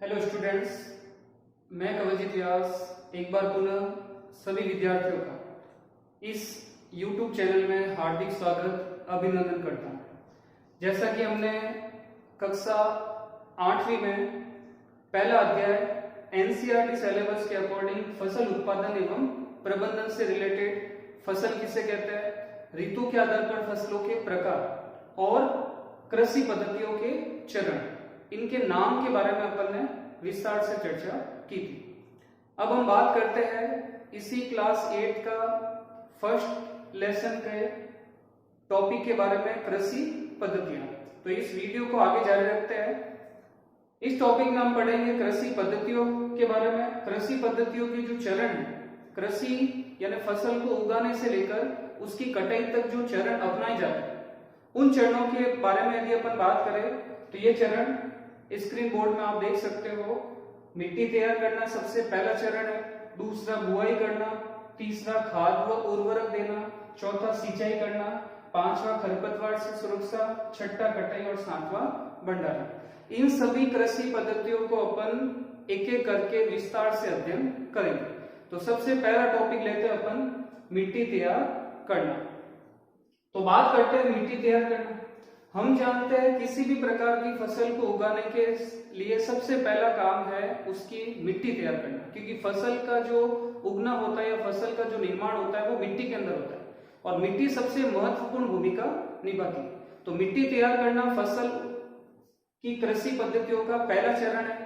Hello students, मैं कवलजीत व्यास एक बार पुनः सभी विद्यार्थियों का इस YouTube चैनल में हार्दिक स्वागत अभिनंदन करता हूं। जैसा कि हमने कक्षा 8वीं में पहला अध्याय एनसीईआरटी सिलेबस के अकॉर्डिंग फसल उत्पादन एवं प्रबंधन से रिलेटेड फसल किसे कहते हैं, ऋतु के आधार पर फसलों के प्रकार और कृषि पद्धतियों के चरण, इनके नाम के बारे में अपन ने विस्तार से चर्चा की थी। अब हम बात करते हैं इसी क्लास 8 का फर्स्ट लेसन के टॉपिक के बारे में, कृषि पद्धतियां। तो इस वीडियो को आगे जारी रखते हैं। इस टॉपिक में हम पढ़ेंगे कृषि पद्धतियों के बारे में। कृषि पद्धतियों के जो चरण है, कृषि यानी फसल को उगाने से लेकर उसकी कटाई तक जो चरण अपनाए जाते हैं, उन चरणों के बारे में यदि अपन बात करें तो ये चरण स्क्रीन बोर्ड में आप देख सकते हो। मिट्टी तैयार करना सबसे पहला चरण है, दूसरा बुआई करना, तीसरा खाद व उर्वरक देना, चौथा सिंचाई करना, पांचवा खरपतवार से सुरक्षा, छठा कटाई और सातवां भंडारण। इन सभी कृषि पद्धतियों को अपन एक एक करके विस्तार से अध्ययन करेंगे। तो सबसे पहला टॉपिक लेते हैं अपन मिट्टी तैयार करना। तो बात करते हैं मिट्टी तैयार करना। हम जानते हैं किसी भी प्रकार की फसल को उगाने के लिए सबसे पहला काम है उसकी मिट्टी तैयार करना, क्योंकि फसल का जो उगना होता है या फसल का जो निर्माण होता है वो मिट्टी के अंदर होता है और मिट्टी सबसे महत्वपूर्ण भूमिका निभाती है। तो मिट्टी तैयार करना फसल की कृषि पद्धतियों का पहला चरण है,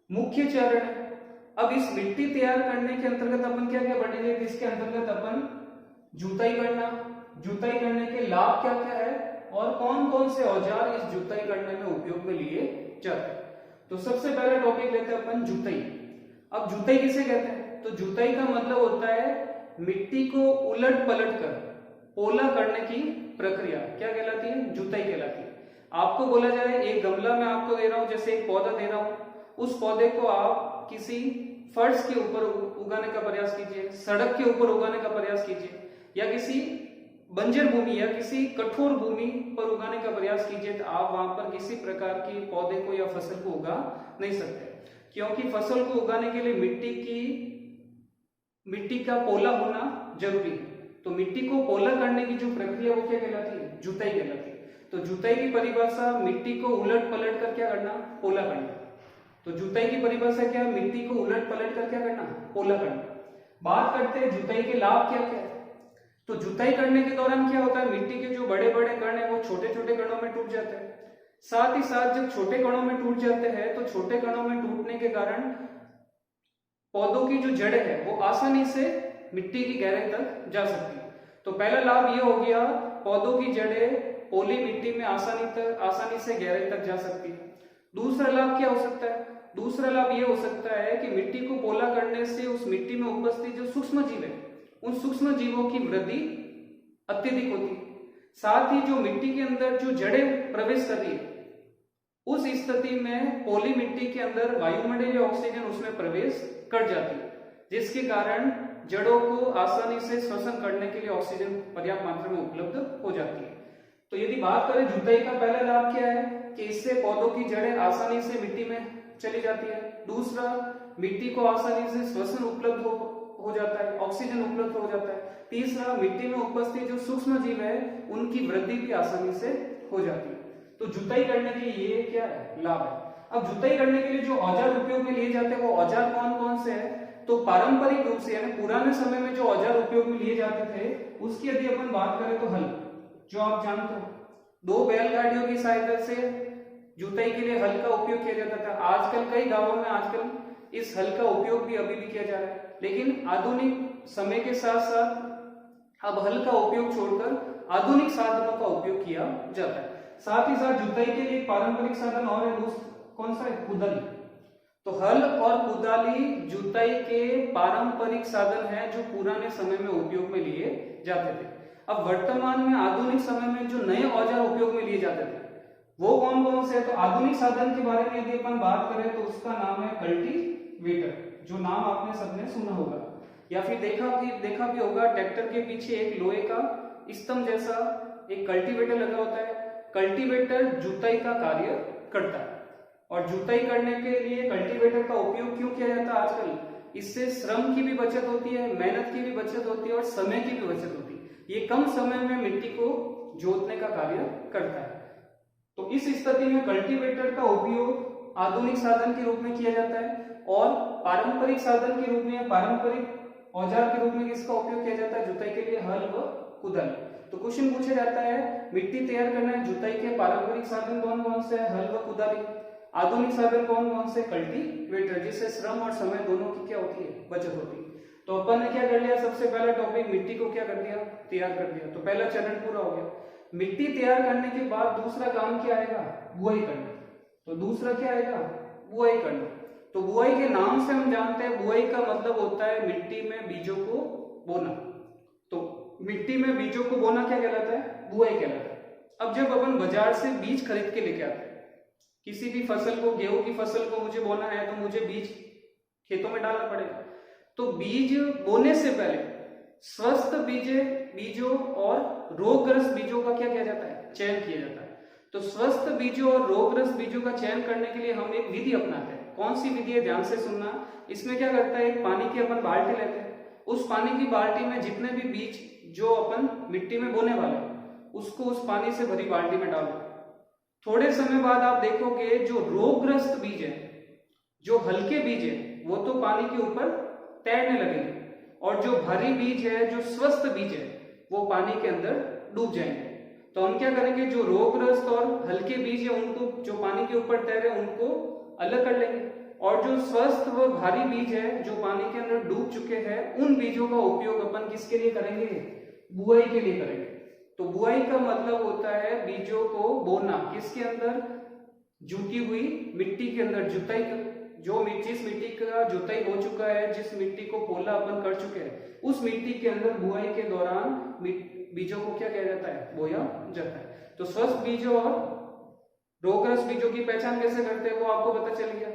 मुख्य चरण है। अब इस मिट्टी तैयार करने के अंतर्गत अपन क्या क्या पढ़ेंगे, इसके अंतर्गत अपन जुताई करना, जुताई करने के लाभ क्या क्या है और कौन कौन से औजार इस जुताई करने में उपयोग में लिए जाते हैं। तो सबसे पहला टॉपिक लेते हैं अपन जुताई। अब जुताई किसे कहते हैं, तो जुताई का मतलब होता है मिट्टी को उलट पलट कर पोला करने की प्रक्रिया क्या कहलाती है, जुताई कहलाती है। आपको बोला जाए एक गमला में आपको दे रहा हूं, जैसे एक पौधा दे रहा हूं, उस पौधे को आप किसी फर्श के ऊपर उगाने का प्रयास कीजिए, सड़क के ऊपर उगाने का प्रयास कीजिए या किसी बंजर भूमि या किसी कठोर भूमि पर उगाने का प्रयास कीजिए, तो आप वहां पर किसी प्रकार की पौधे को या फसल को उगा नहीं सकते, क्योंकि फसल को उगाने के लिए मिट्टी का पोला होना जरूरी है। तो मिट्टी को पोला करने की जो प्रक्रिया वो क्या कहलाती है, जुताई कहलाती है। तो जुताई की परिभाषा मिट्टी को उलट पलट कर क्या करना, पोला करना। तो जुताई की परिभाषा क्या है, मिट्टी को उलट पलट कर क्या करना, पोला करना। बात करते हैं जुताई के लाभ क्या क्या है। तो जुताई करने के दौरान क्या होता है, मिट्टी के जो बड़े बड़े कण है वो छोटे छोटे कणों में टूट जाते हैं। साथ ही साथ जब छोटे कणों में टूट जाते हैं तो छोटे कणों में टूटने के कारण पौधों की जो जड़ें है वो आसानी से मिट्टी की गहराई तक जा सकती है। तो पहला लाभ ये हो गया, पौधों की जड़ें पोली मिट्टी में आसानी से गहराई तक जा सकती है। दूसरा लाभ क्या हो सकता है, दूसरा लाभ ये हो सकता है कि मिट्टी को पोला करने से उस मिट्टी में उपस्थित जो सूक्ष्म जीव है उन सूक्ष्म जीवों की वृद्धि अत्यधिक होती है। साथ ही जो मिट्टी के अंदर जो जड़ें प्रवेश कर रही है उस स्थिति में पोली मिट्टी के अंदर वायुमंडलीय ऑक्सीजन उसमें प्रवेश कर जाती है, जिसके कारण जड़ों को आसानी से श्वसन करने के लिए ऑक्सीजन पर्याप्त मात्रा में उपलब्ध हो जाती है। तो यदि बात करें जुताई का पहला लाभ क्या है कि इससे पौधों की जड़ें आसानी से मिट्टी में चली जाती है। दूसरा, मिट्टी को आसानी से श्वसन उपलब्ध हो जाता है, ऑक्सीजन उपलब्ध हो जाता है। तीसरा, मिट्टी में उपस्थित जो सूक्ष्म जीव है उनकी वृद्धि भी आसानी से हो जाती है। तो जुताई करने के ये क्या है, लाभ है। अब जुताई करने के लिए जो औजार उपयोग में लिए जाते हैं वो औजार कौन कौन से हैं, तो पारंपरिक रूप से यानी पुराने समय में जो औजार उपयोग में लिए जाते थे उसकी यदि अपन बात करें तो हल, जो आप जानते हो, 2 बैलगाड़ियों की सहायता से जुताई के लिए हल का उपयोग किया जाता था। आजकल कई गांवों में आजकल इस हल का उपयोग भी अभी भी किया जा रहा है, लेकिन आधुनिक समय के साथ साथ अब हल का उपयोग छोड़कर आधुनिक साधनों का उपयोग किया जाता है। साथ ही साथ जुताई के लिए पारंपरिक साधन और है, कौन सा है, कुदाली। तो हल और कुदाली जुताई के पारंपरिक साधन है जो पुराने समय में उपयोग में लिए जाते थे। अब वर्तमान में आधुनिक समय में जो नए औजार उपयोग में लिए जाते थे वो कौन कौन से है, तो आधुनिक साधन के बारे में यदि अपन बात करें तो उसका नाम है कल्टीवेटर, जो नाम आपने सबने सुना होगा या फिर देखा भी होगा। ट्रैक्टर के पीछे एक लोहे का स्तंभ जैसा एक कल्टीवेटर लगा होता है। कल्टीवेटर जुताई का कार्य करता है। और जुताई करने के लिए कल्टीवेटर का उपयोग क्यों किया जाता है आजकल? इससे श्रम की भी बचत होती है, मेहनत की भी बचत होती है और समय की भी बचत होती है। ये कम समय में मिट्टी को जोतने का कार्य करता है। तो इस स्थिति में कल्टीवेटर का उपयोग आधुनिक साधन के रूप में किया जाता है और पारंपरिक साधन के रूप में, पारंपरिक औजार के रूप में किसका उपयोग किया जाता है? जुताई के लिए हल व कुदाल। तो क्वेश्चन पूछा जाता है मिट्टी तैयार करने में जुताई के पारंपरिक साधन कौन कौन से हैं? हल व कुदाली। आधुनिक साधन कौन कौन से? कल्टीवेटर, जिससे श्रम और समय दोनों की क्या होती है? बचत होती है। तो अपन ने क्या कर लिया? सबसे पहला टॉपिक मिट्टी को क्या कर दिया? तैयार कर दिया। तो पहला चरण पूरा हो गया। मिट्टी तैयार करने के बाद दूसरा काम क्या आएगा? बुआई करना। तो दूसरा क्या आएगा? बुआई करना। तो बुआई के नाम से हम जानते हैं बुआई का मतलब होता है मिट्टी में बीजों को बोना। तो मिट्टी में बीजों को बोना क्या कहलाता है? बुआई कहलाता है। अब जब अपन बाजार से बीज खरीद के लेके आते हैं, किसी भी फसल को, गेहूं की फसल को मुझे बोना है तो मुझे बीज खेतों में डालना पड़ेगा। तो बीज बोने से पहले स्वस्थ बीजों और रोगग्रस्त बीजों का क्या किया जाता है? चयन किया जाता है। तो स्वस्थ बीजों और रोगग्रस्त बीजों का चयन करने के लिए हम एक विधि अपनाते हैं। कौन सी विधि है? ध्यान से सुनना। इसमें क्या करता है, एक पानी की अपन बाल्टी लेते हैं, उस पानी की बाल्टी में जितने भी बीज जो अपन मिट्टी में बोने वाले हैं उसको उस पानी से भरी बाल्टी में डालो। थोड़े समय बाद आप देखोगे जो रोगग्रस्त बीज है, जो हल्के बीज है, वो तो पानी के ऊपर तैरने लगेंगे और जो भारी बीज है, जो स्वस्थ बीज है, वो पानी के अंदर डूब जाएंगे। तो हम क्या करेंगे, जो रोगग्रस्त और हल्के बीज है उनको, जो पानी के ऊपर तैरे, उनको अलग कर लेंगे और जो स्वस्थ व भारी बीज है जो पानी के अंदर डूब चुके हैं, उन बीजों का उपयोग अपन किसके लिए करेंगे? बुआई के लिए करेंगे। तो बुआई का मतलब होता है बीजों को बोना। किसके अंदर? जुती हुई मिट्टी के अंदर। जुताई, जिस मिट्टी का जुताई हो चुका है, जिस मिट्टी को पोला अपन कर चुके हैं, उस मिट्टी के अंदर बुआई के दौरान बीजों को क्या किया जाता है? बोया जाता है। तो स्वस्थ बीजों और रोगग्रस्त बीजों की पहचान कैसे करते हैं वो आपको पता चल गया।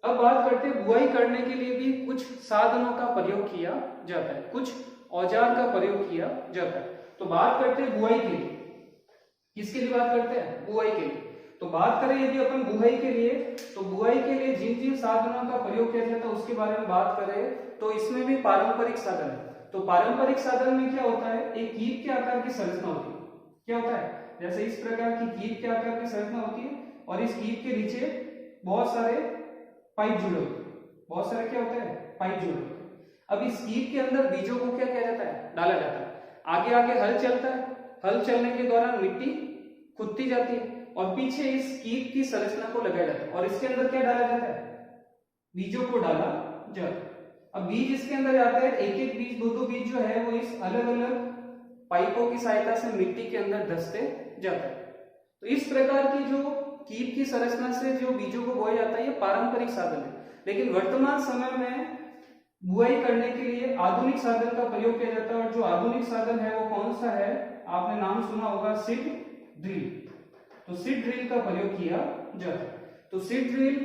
अब बात करते हैं बुआई करने के लिए भी कुछ साधनों का प्रयोग किया जाता है, कुछ औजार का प्रयोग किया जाता है। तो बात करते हैं बुआई के लिए। किसके लिए बात करते हैं? बुआई के लिए। तो बात करें यदि अपन बुआई के लिए, तो बुआई के लिए जिन जिन साधनों का प्रयोग किया जाता है उसके बारे में बात करें तो इसमें भी पारंपरिक साधन है। तो पारंपरिक साधन में क्या होता है? एक कीप के आकार की संरचना होती है। क्या होता है? जैसे इस प्रकार की कीप के आकार की संरचना होती है और इस कीप के नीचे बहुत सारे पाइप जुड़े होते हैं। बहुत सारे क्या होते हैं? पाइप जुड़े होते हैं। अब इस कीप के अंदर बीजों को क्या किया जाता है? डाला जाता है। आगे आगे हल चलता है। हल चलने के दौरान मिट्टी खुदती जाती है और पीछे इस कीप की संरचना को लगाया जाता है और इसके अंदर क्या डाला जाता है? बीजों को डाला जाता है। अब बीज इसके अंदर जाते हैं, एक एक बीज, दो बीज जो है वो इस अलग अलग पाइपों की सहायता से मिट्टी के अंदर धंसते जाता है। तो इस प्रकार की जो कीप की संरचना से जो बीजों को बोया जाता है, ये पारंपरिक साधन है। लेकिन वर्तमान समय में बुआई करने के लिए आधुनिक साधन का प्रयोग किया जाता है और जो आधुनिक साधन है वो कौन सा है? आपने नाम सुना होगा, सीड ड्रिल। तो सीड ड्रिल का प्रयोग किया जाता है। तो सीड ड्रिल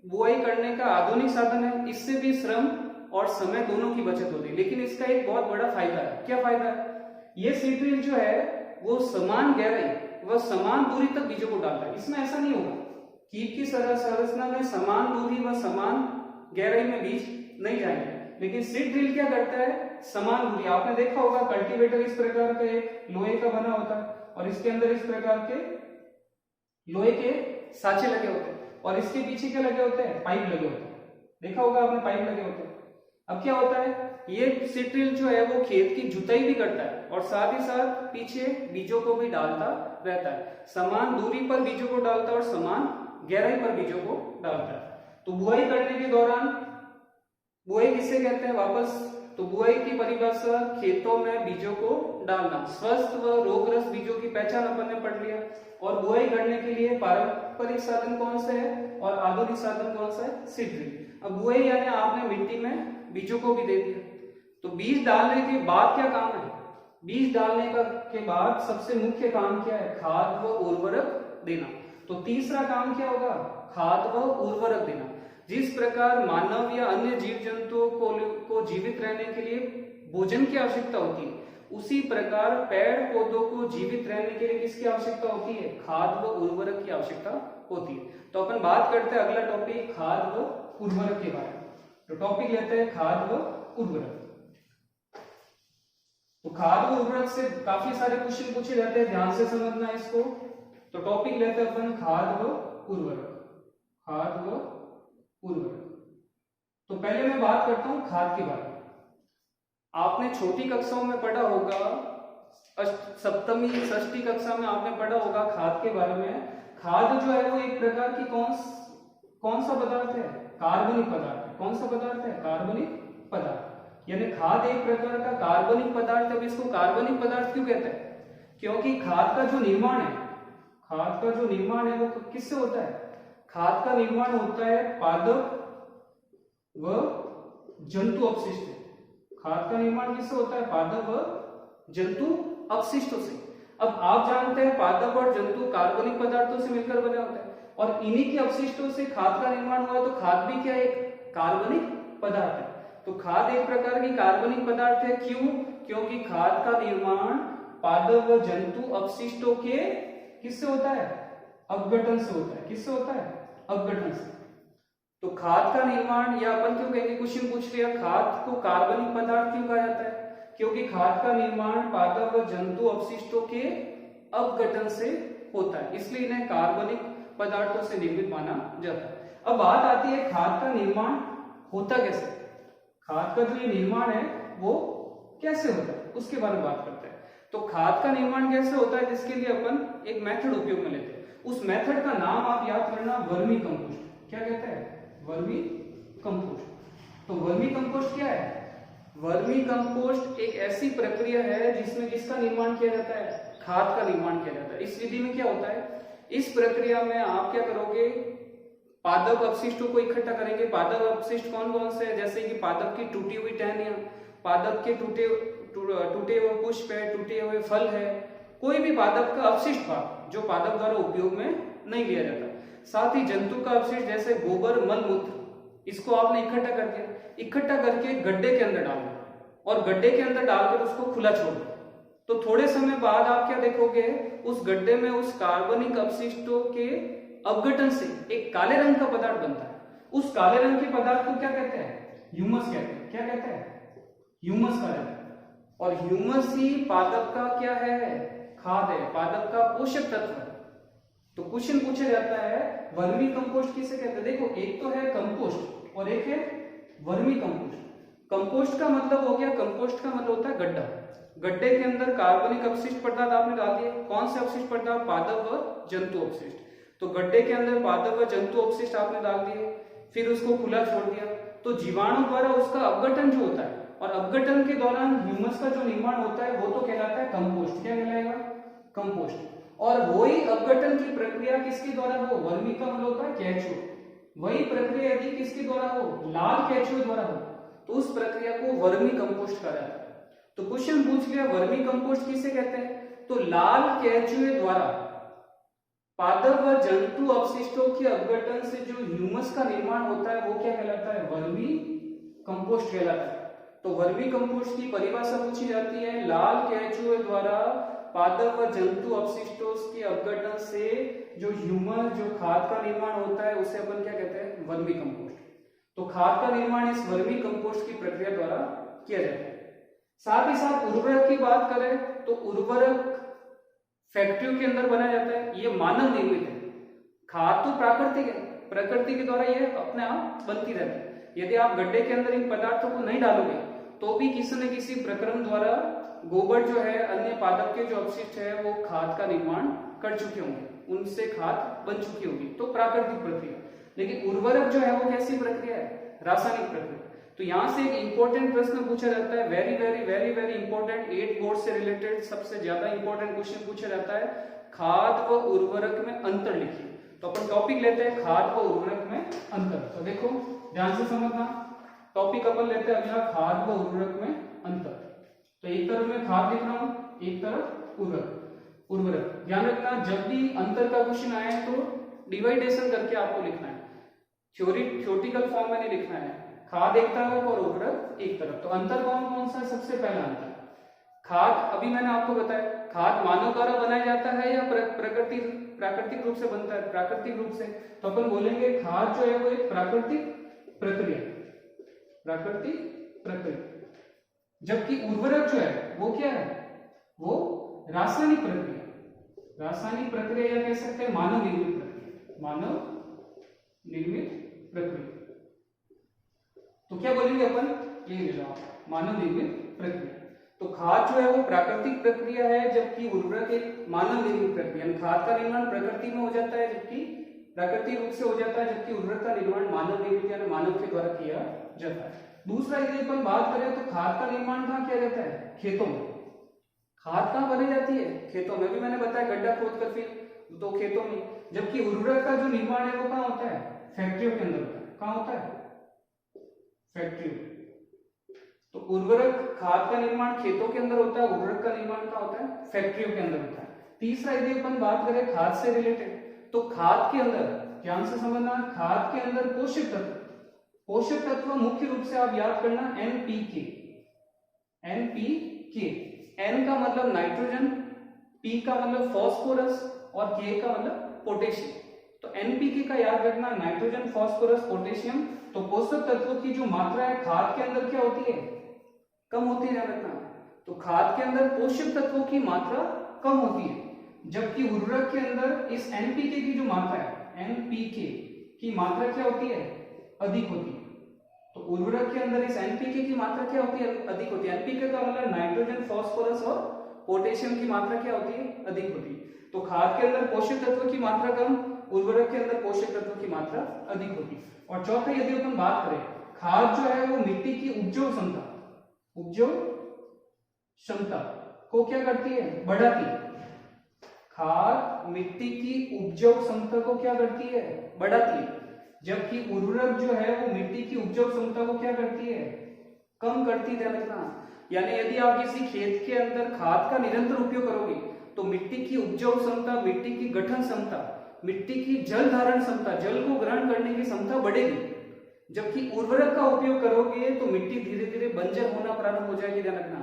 बुआई करने का आधुनिक साधन है। इससे भी श्रम और समय दोनों की बचत होती है। लेकिन इसका एक बहुत बड़ा फायदा है। क्या फायदा है? ये सीड ड्रिल जो है वो समान गहराई व समान दूरी तक बीजों को डालता है। इसमें ऐसा नहीं होगा, कीप की संरचना में समान दूरी व समान गहराई में बीज नहीं जाएंगे। लेकिन सीड ड्रिल क्या करता है? समान दूरी। आपने देखा होगा कल्टीवेटर इस प्रकार का एक लोहे का बना होता है और इसके अंदर इस प्रकार के लोहे के साँचे लगे होते हैं और इसके पीछे क्या लगे होते हैं? पाइप लगे होते हैं। देखा होगा आपने, पाइप लगे होते हैं। अब क्या होता है? ये सीड ड्रिल जो है वो खेत की जुताई भी करता है और साथ ही साथ पीछे बीजों को भी डालता रहता है। समान दूरी पर बीजों को डालता है और समान गहराई पर बीजों को डालता है। तो बुआई करने के दौरान, बुआई किसे कहते हैं वापस? तो बुआई की परिभाषा खेतों में बीजों को डालना। स्वस्थ व रोगग्रस्त बीजों की पहचान अपन ने पढ़ लिया। और बुआई करने के लिए पारंपरिक साधन कौन से है और आधुनिक साधन कौन सा है? Seed drill. अब बुआई यानी आपने मिट्टी में बीजों को भी दे दिया। तो बीज डालने के बाद क्या काम है? बीज डालने के बाद सबसे मुख्य काम क्या है? खाद व उर्वरक देना। तो तीसरा काम क्या होगा? खाद व उर्वरक देना। जिस प्रकार मानव या अन्य जीव जंतुओं को जीवित रहने के लिए भोजन की आवश्यकता होती है, उसी प्रकार पेड़ पौधों को जीवित रहने के लिए किसकी आवश्यकता होती है? खाद व उर्वरक की आवश्यकता होती है। तो अपन बात करते हैं अगला टॉपिक खाद व उर्वरक के बारे में। तो टॉपिक लेते हैं खाद व उर्वरक। तो खाद व उर्वरक से काफी सारे क्वेश्चन पूछे जाते हैं, ध्यान से समझना इसको। तो टॉपिक लेते हैं अपन खाद व उर्वरक। खाद व उर्वरक। तो पहले मैं बात करता हूं खाद के बारे में। आपने छोटी कक्षाओं में पढ़ा होगा, सप्तमी षष्ठी कक्षा में आपने पढ़ा होगा खाद के बारे में। खाद जो है वो एक प्रकार की कौन सा पदार्थ है? कार्बनिक पदार्थ है। कौन सा पदार्थ है? कार्बनिक पदार्थ। यानी खाद एक प्रकार का कार्बनिक पदार्थ है। अब इसको कार्बनिक पदार्थ क्यों कहते हैं? क्योंकि खाद का जो निर्माण है, खाद का जो निर्माण है वो किससे होता है? खाद का निर्माण होता है पादप व जंतु अपशिष्ट से। खाद का निर्माण किससे होता है? पादप व जंतु अपशिष्टों से। अब आप जानते हैं पादप और जंतु कार्बनिक पदार्थों से मिलकर बने होते हैं, और इन्हीं के अपशिष्टों से खाद का निर्माण हुआ। तो खाद भी क्या एक कार्बनिक पदार्थ है। तो खाद एक प्रकार की कार्बनिक पदार्थ है। क्यों? क्योंकि खाद का निर्माण पादप व जंतु अपशिष्टों के किससे होता है? अपघटन से होता है। किससे होता है? अपघटन से। तो खाद का निर्माण, या अपन क्यों कहेंगे, क्वेश्चन पूछ लिया खाद को कार्बनिक पदार्थ क्यों कहा जाता है? क्योंकि खाद का निर्माण पादप व जंतु अपशिष्टों के अपघटन से होता है, इसलिए इन्हें कार्बनिक पदार्थों से निर्मित माना जाता है। अब बात आती है खाद का निर्माण होता कैसे? खाद का जो ये निर्माण है वो कैसे होता है, उसके बारे में बात करते हैं। तो खाद का निर्माण कैसे होता है, जिसके लिए अपन एक मेथड उपयोग में लेते हैं। उस मेथड का नाम आप याद करना, वर्मी कंपोस्ट। क्या कहते हैं? Vermi compost. तो वर्मी कंपोस्ट क्या है? वर्मी कंपोस्ट एक ऐसी प्रक्रिया है जिसमें किसका निर्माण किया जाता है? खाद का निर्माण किया जाता है। इस विधि में क्या होता है? इस प्रक्रिया में आप क्या करोगे? पादप अपशिष्टों को इकट्ठा करेंगे। पादप अपशिष्ट कौन कौन से है? जैसे कि पादप की टूटी हुई टहनियां, पादप के टूटे हुए पुष्प है, टूटे हुए फल है, कोई भी पादप का अवशिष्ट भाग जो पादप द्वारा उपयोग में नहीं लिया जाता। साथ ही जंतु का अवशिष्ट जैसे गोबर, मल मूत्र, इसको आपने इकट्ठा कर दिया। इकट्ठा करके गड्ढे के अंदर डाल दो, और गड्ढे के अंदर डालकर उसको खुला छोड़ दो। तो थोड़े समय बाद आप क्या देखोगे? उस गड्ढे में उस कार्बनिक अपशिष्टों के अपघटन से एक काले रंग का पदार्थ बनता है। उस काले रंग के पदार्थ को क्या कहते हैं? ह्यूमस कहते हैं। क्या कहते हैं? ह्यूमस कहा जाता है। और ह्यूमस ही पादप का क्या है? खाद है, पादप का पोषक तत्व है। तो क्वेश्चन पूछा जाता है वर्मी कंपोस्ट किसे कहते हैं? देखो, एक तो है कंपोस्ट और एक है वर्मी कंपोस्ट। कंपोस्ट का मतलब हो गया, कंपोस्ट का मतलब होता है गड्ढा। गड्ढे के अंदर कार्बनिक अपशिष्ट पदार्थ आपने डाल दिए। कौन से अपशिष्ट पदार्थ? पादप व जंतु अपशिष्ट। तो गड्ढे के अंदर पादप व जंतु अपशिष्ट आपने डाल दिए, फिर उसको खुला छोड़ दिया। तो जीवाणु द्वारा उसका अपघटन जो होता है, और अपघटन के दौरान ह्यूमस का जो निर्माण होता है वो तो कहलाता है कंपोस्ट। क्या कहलाएगा? कंपोस्ट। और वही अपघटन की प्रक्रिया किसके द्वारा हो? वर्मी का मतलब होता है केचुआ। वही प्रक्रिया यदि किसके द्वारा हो? लाल केचुए द्वारा हो, तो उस प्रक्रिया को वर्मी कंपोस्ट कहा जाता है। तो क्वेश्चन पूछ लिया वर्मी कंपोस्ट किसे कहते हैं? तो लाल केचुए द्वारा पादप व जंतु अपशिष्टों के अपघटन से जो ह्यूमस का निर्माण होता है वो क्या कहलाता है? वर्मी कंपोस्ट कहलाता है। तो वर्मी कंपोस्ट की परिभाषा पूछी जाती है, लाल केचुए द्वारा पादप व जंतु अपशिष्टों के अपघटन से जो ह्यूमस, जो खाद का निर्माण होता है उसे अपन क्या कहते हैं? Vermi compost. तो खाद का निर्माण इस वर्मी कंपोस्ट की प्रक्रिया द्वारा किया जाता है। साथ ही साथ उर्वरक की बात करें तो उर्वरक फैक्ट्रियों के अंदर बनाया जाता है, ये मानव निर्मित है। खाद तो प्राकृतिक है, प्रकृति के द्वारा ये अपने आप बनती रहती है। यदि आप गड्ढे के अंदर इन पदार्थों को नहीं डालोगे तो भी किसी न किसी प्रक्रम द्वारा गोबर जो है, अन्य पादप के जो अपशिष्ट है वो खाद का निर्माण कर चुके होंगे, उनसे खाद बन चुकी होगी। तो प्राकृतिक प्रक्रिया। लेकिन उर्वरक जो है वो कैसी प्रक्रिया है? रासायनिक प्रक्रिया। तो यहां से एक इंपॉर्टेंट प्रश्न पूछा जाता है, very very very very important, 8 board से रिलेटेड सबसे ज्यादा इंपॉर्टेंट क्वेश्चन पूछा जाता है, खाद व उर्वरक में अंतर लिखिए। तो अपन टॉपिक लेते हैं खाद व उर्वरक में अंतर। तो देखो ध्यान से समझना, टॉपिक अपन लेते हैं अगला, खाद व उर्वरक में अंतर। तो एक तरफ मैं खाद लिख रहा हूं, एक तरफ उर्वरक। ध्यान रखना, जब भी अंतर का क्वेश्चन आए तो डिवाइडेशन करके आपको लिखना है, थ्योरेटिकल फॉर्म में नहीं लिखना है। खाद एक तरफ और उर्वरक एक तरफ। तो अंतर कौन कौन सा है? सबसे पहला अंतर, खाद, अभी मैंने आपको बताया, खाद मानव द्वारा बनाया जाता है या प्रकृति प्राकृतिक रूप से बनता है, प्राकृतिक रूप से, तो अपन बोलेंगे खाद जो है वो एक प्राकृतिक प्रक्रिया, प्राकृतिक प्रक्रिया। जबकि उर्वरक जो है वो क्या है, वो रासायनिक प्रक्रिया, रासायनिक प्रक्रिया या कह सकते हैं मानव निर्मित प्रक्रिया, मानव निर्मित प्रक्रिया। तो क्या बोलेंगे अपन, ये जवाब मानव निर्मित प्रक्रिया। तो खाद जो है वो प्राकृतिक प्रक्रिया है, जबकि उर्वरक एक मानव निर्मित प्रक्रिया। खाद का निर्माण प्रकृति में हो जाता है, जबकि प्राकृतिक रूप से हो जाता है, जबकि उर्वरक का निर्माण मानव निर्मित यानी मानव के द्वारा किया जाता है। दूसरा यदि अपन बात करें तो खाद का निर्माण कहाँ किया जाता है, खेतों में। खाद कहाँ बनाई जाती है, खेतों में। भी मैंने बताया गड्ढा खोद कर फिर तो खेतों में। जबकि उर्वरक का जो निर्माण है वो कहाँ होता है, फैक्ट्रियों के अंदर होता है। कहाँ होता है, फैक्ट्रियों। तो उर्वरक खाद का निर्माण खेतों के अंदर होता है, उर्वरक का निर्माण कहाँ होता है, फैक्ट्रियों के अंदर होता है। तीसरा यदि अपन बात करें खाद से रिलेटेड, तो खाद के अंदर ध्यान से समझना, खाद के अंदर पोषक तत्व, पोषक तत्व मुख्य रूप से आप याद करना एनपीके, एनपीके। एन का मतलब नाइट्रोजन, पी का मतलब फास्फोरस और के का मतलब पोटेशियम। तो एनपीके का याद रखना, नाइट्रोजन, फास्फोरस, पोटेशियम। तो पोषक तत्वों की जो मात्रा है खाद के अंदर क्या होती है, कम होती है, याद रखना। तो खाद के अंदर पोषक तत्वों की मात्रा कम होती है, जबकि उर्वरक के अंदर इस एनपीके की जो मात्रा है, एनपीके की मात्रा क्या होती है, अधिक होती है। तो उर्वरक के अंदर इस एनपीके की मात्रा क्या होती है, अधिक होती है। एनपीके का मतलब नाइट्रोजन, फास्फोरस और पोटेशियम की मात्रा क्या होती है, अधिक होती है। तो खाद के अंदर पोषक तत्वों की मात्रा कम, उर्वरक के अंदर पोषक तत्वों की मात्रा अधिक होती है। और चौथा यदि अपन बात करें, खाद जो है वो मिट्टी की उपजाऊ क्षमता, उपजाऊ क्षमता को क्या करती है, बढ़ाती है। खाद मिट्टी की उपजाऊ क्षमता को क्या करती है, बढ़ाती है। जबकि उर्वरक जो है वो मिट्टी की उपजाऊ क्षमता को क्या करती है, कम करती है, रखना। यानी यदि आप किसी खेत के अंदर खाद का निरंतर उपयोग करोगे तो मिट्टी की उपजाऊ क्षमता, मिट्टी की गठन क्षमता, मिट्टी की जल धारण क्षमता, जल को ग्रहण करने की क्षमता बढ़ेगी। जबकि उर्वरक का उपयोग करोगे तो मिट्टी धीरे धीरे बंजर होना प्रारंभ हो जाएगी, ध्यान रखना।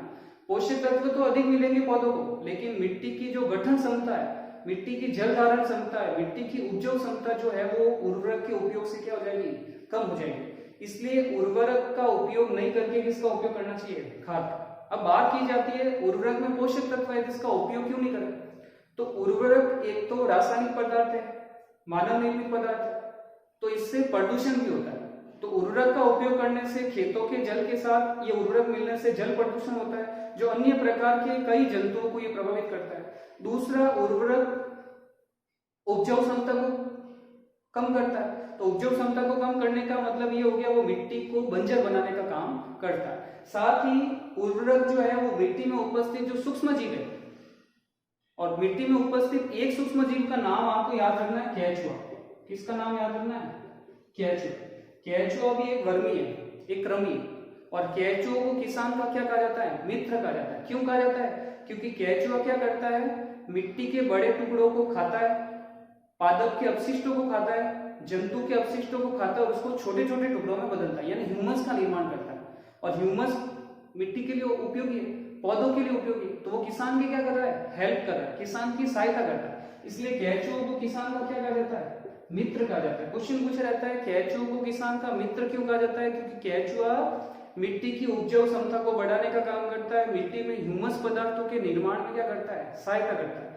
पोषक तत्व तो अधिक मिलेंगे पौधों को, लेकिन मिट्टी की जो गठन क्षमता है, मिट्टी की जल धारण क्षमता है, मिट्टी की उपजाऊ क्षमता जो है वो उर्वरक के उपयोग से क्या हो जाएगी, कम हो जाएगी। इसलिए उर्वरक का उपयोग नहीं करके किसका उपयोग करना चाहिए, खाद का। अब बात की जाती है उर्वरक में पोषक तत्व है, जिसका उपयोग क्यों नहीं करें। तो उर्वरक एक तो रासायनिक पदार्थ है, मानव निर्मित पदार्थ है, तो इससे प्रदूषण भी होता है। तो उर्वरक का उपयोग करने से खेतों के जल के साथ ये उर्वरक मिलने से जल प्रदूषण होता है, जो अन्य प्रकार के कई जंतुओं को ये प्रभावित करता है। दूसरा, उर्वरक उपजाऊ क्षमता को कम करता है। तो उपजाऊ क्षमता को कम करने का मतलब ये हो गया वो मिट्टी को बंजर बनाने का काम करता है। साथ ही उर्वरक जो है वो मिट्टी में उपस्थित जो सूक्ष्म जीव है, और मिट्टी में उपस्थित एक सूक्ष्म जीव का नाम आपको याद रखना है, केंचुआ। किसका नाम याद रखना है, केंचुआ। केंचुआ भी एक वर्मी है, एक कृमि। और केंचुआ को किसान का क्या कहा जाता है, मित्र कहा जाता है। क्यों कहा जाता है, क्योंकि केंचुआ क्या करता है, मिट्टी के बड़े टुकड़ों को खाता है, पादप के अपशिष्टों को खाता है, जंतु के अपशिष्टों को खाता है और उसको छोटे छोटे टुकड़ों में बदलता है, यानी ह्यूमस का निर्माण करता है। और ह्यूमस मिट्टी के लिए उपयोगी है, पौधों के लिए उपयोगी है, तो वो किसान की क्या कर रहा है, हेल्प कर रहा है, किसान की सहायता करता है। इसलिए केंचुआ को किसान का क्या कहा जाता है, मित्र कहा जाता है। क्वेश्चन पूछा रहता है केंचुआ को किसान का मित्र क्यों कहा जाता है, क्योंकि केंचुआ मिट्टी की उपजाऊ क्षमता को बढ़ाने का काम करता है, मिट्टी में ह्यूमस पदार्थों के निर्माण में क्या करता है, सहायता करता है,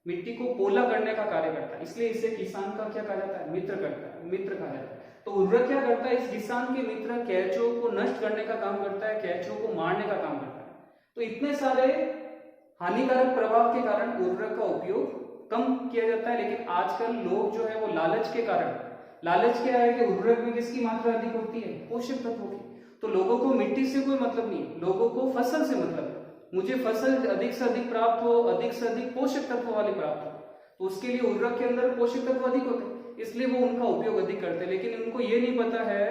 मिट्टी को पोला करने का कार्य करता है। इसलिए इसे किसान का क्या कहा जाता है, मित्र करता है, मित्र कहा जाता है। तो उर्वरक क्या करता है, इस किसान के मित्र केंचुआ को नष्ट करने का काम करता है, केंचुआ को मारने का काम करता है। तो इतने सारे हानिकारक प्रभाव के कारण उर्वरक का उपयोग कम किया जाता है। लेकिन आजकल लोग जो है वो लालच के कारण, लालच क्या है कि उर्वरक में किसकी मात्रा अधिक होती है, पोषक तत्वों की। तो लोगों को मिट्टी से कोई मतलब नहीं, लोगों को फसल से मतलब है। मुझे फसल अधिक से अधिक प्राप्त हो, अधिक से अधिक पोषक तत्व वाली प्राप्त हो, तो उसके लिए उर्वरक के अंदर पोषक तत्व अधिक होते हैं, इसलिए वो उनका उपयोग अधिक करते हैं। लेकिन उनको ये नहीं पता है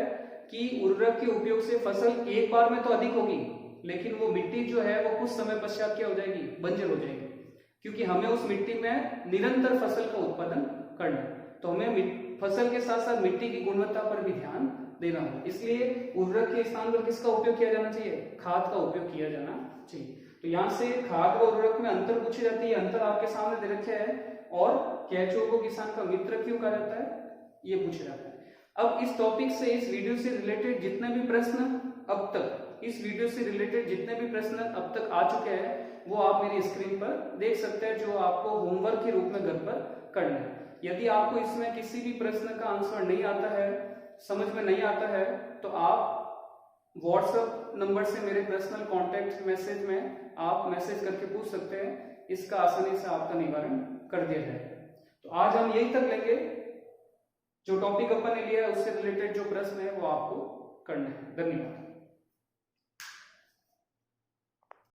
कि उर्वरक के उपयोग से फसल एक बार में तो अधिक होगी, लेकिन वो मिट्टी जो है वो कुछ समय पश्चात क्या हो जाएगी, बंजर हो जाएगी। क्योंकि हमें उस मिट्टी में निरंतर फसल का उत्पादन करना है, तो हमें फसल के साथ साथ मिट्टी की गुणवत्ता पर भी ध्यान देना होगा। इसलिए उर्वरक के स्थान पर किसका उपयोग किया जाना चाहिए, खाद का उपयोग किया जाना चाहिए। तो यहाँ से खाद और उर्वरक में अंतर पूछी जाती है। अंतर आपके सामने दे रखे है, और केंचुए को किसान का मित्र क्यों कहा जाता है, ये पूछा जाता है। अब इस टॉपिक से, इस वीडियो से रिलेटेड जितने भी प्रश्न अब तक, इस वीडियो से रिलेटेड जितने भी प्रश्न अब तक आ चुके हैं वो आप मेरी स्क्रीन पर देख सकते हैं, जो आपको होमवर्क के रूप में घर पर करना है। यदि आपको इसमें किसी भी प्रश्न का आंसर नहीं आता है, समझ में नहीं आता है, तो आप व्हाट्सएप नंबर से मेरे पर्सनल कांटेक्ट मैसेज में आप मैसेज करके पूछ सकते हैं, इसका आसानी से आपका निवारण कर दिया जाएगा। तो आज हम यही तक लेंगे, जो टॉपिक अपन ने लिया है उससे रिलेटेड जो प्रश्न है वो आपको करना है। धन्यवाद।